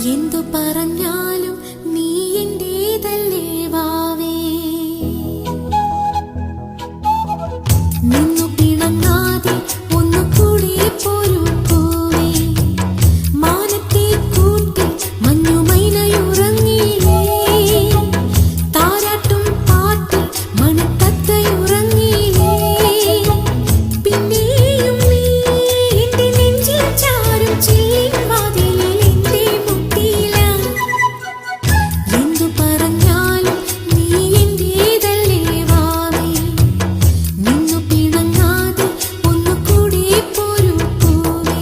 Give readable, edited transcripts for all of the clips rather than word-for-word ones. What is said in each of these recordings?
എന്തു പറഞ്ഞാലും നീ എന്റേതല്ലേ വാവേ. നിന്നു പിണങ്ങാതെ ഒന്നുകൂടി പോരൂ പൂവേ. മാനത്തെ കൂട്ടി മഞ്ഞുമൈനയുറങ്ങിയില്ലേ. താരാട്ടും പാട്ടിൽ മണിത്തത്തയുറങ്ങിയില്ലേ. പിന്നെയും നീ എന്റെ നെഞ്ചിൽ ചാരും ചില്ലിൻ വാതിലിൽ എന്തേ മുട്ടിയില്ല. എന്തു പറഞ്ഞാലും നീ എന്റേതല്ലേ വാവേ. നിന്നു പിണങ്ങാതെ ഒന്നുകൂടി പോരൂ പൂവേ.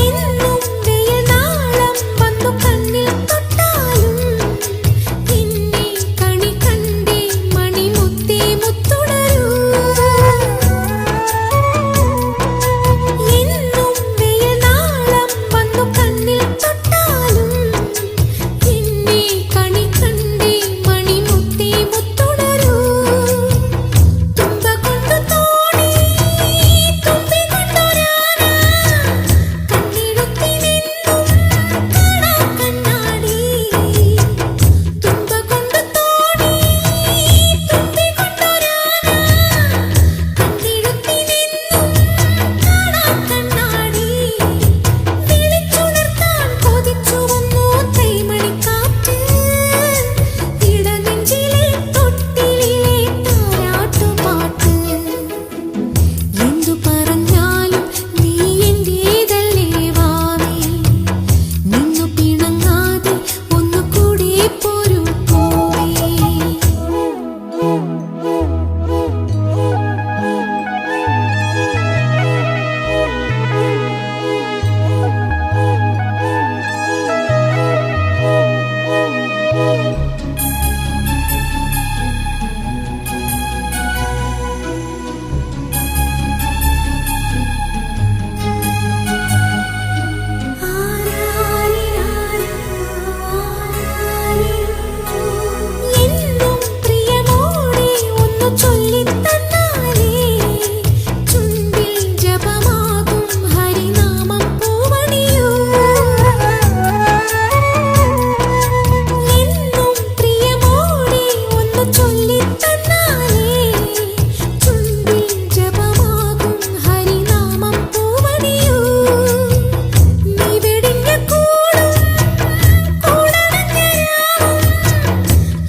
എന്നും വെയിൽനാളം വന്നു കണ്ണിൽ തൊട്ടാലും നിന്നെ കണി കണ്ടേ മണിമുത്തേ മുത്തുണരൂ. എന്നും വെയിൽനാളം വന്നു കണ്ണിൽ തൊട്ടാലും നിന്നെ കണി കണ്ടേ മണിമുത്തേ മുത്തുണരൂ. തുമ്പ കൊണ്ടു തോണി തുമ്പി കൊണ്ടൊരാന കണ്ണിടുത്തിനെന്നും കാണാ കണ്ണാടി. തുമ്പ കൊണ്ടു തോണി തുമ്പി കൊണ്ടൊരാന കണ്ണിടുത്തിനെന്നും കാണാ കണ്ണാടി. വിളിച്ചുണർത്താൻ കൊതിച്ചു വന്നു തേൻമണിക്കാറ്റ്. ഇടനെഞ്ചിലെ തൊട്ടിലിലെ താരാട്ടുപാട്ട്. എന്തു പറഞ്ഞാലും നീ എന്റേതല്ലേ വാവേ. നിന്നു പിണങ്ങാതെ ഒന്നുകൂടി പോരൂ പൂവേ. എന്നും പ്രിയമോടെ ഒന്നു ചൊല്ലിത്തന്നാലേ ചുണ്ടിൽ ജപമാകും ഹരിനാമം പൂവണിയൂ. എന്നും പ്രിയമോടെ ഒന്നു ചൊല്ലിത്തന്നാലേ ചുണ്ടിൽ ജപമാകും ഹരിനാമം പൂവണിയൂ. നീ വെടിഞ്ഞ കൂടും കൂടണഞ്ഞരാവും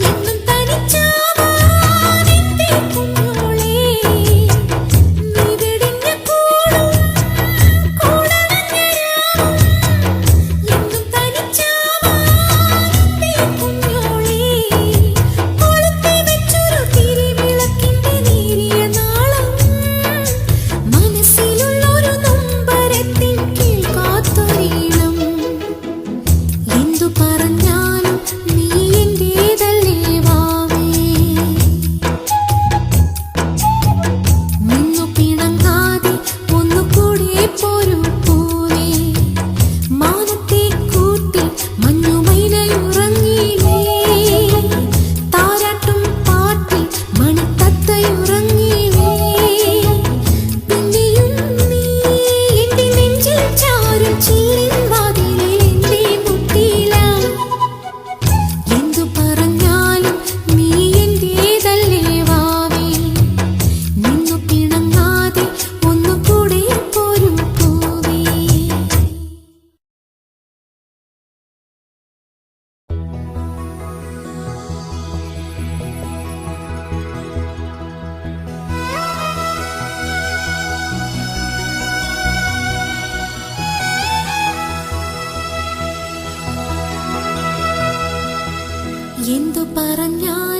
എന്നും തനിച്ചാവാൻ എന്തേ കുഞ്ഞോളേ. നീ വെടിഞ്ഞ കൂടും കൂടണഞ്ഞരാവും എന്നും തനിച്ചാവാൻ എന്തേ കുഞ്ഞോളേ. കൊളുത്തി വെച്ചൊരു തിരിവിളക്കിന്റെ നേരിയ നാളം മനസ്സിലുള്ളൊരു നൊമ്പരത്തിൻ കേൾക്കാത്തൊരീണം. എന്തു പറഞ്ഞാലും നീ എന്റേതല്ലേ വാവേ. നിന്നു പിണങ്ങാതെ ഒന്നുകൂടി പോരൂ പൂവേ. മാനത്തെ കൂട്ടി മഞ്ഞുമൈനയുറങ്ങിയില്ലേ. താരാട്ടും പാട്ടിൽ മണിത്തത്തയുറങ്ങിയില്ലേ. പിന്നെയും നീ എന്റെ നെഞ്ചിൽ ചാരും ചില്ലിൻ വാതിലിൽ എന്തേ മുട്ടിയില്ല. എന്തു പറഞ്ഞാലും നീ എന്റേതല്ലേ വാവേ. നിന്നു പിണങ്ങാതെ ഒന്നുകൂടി പോരൂ പൂവേ. എന്തു പറഞ്ഞാലും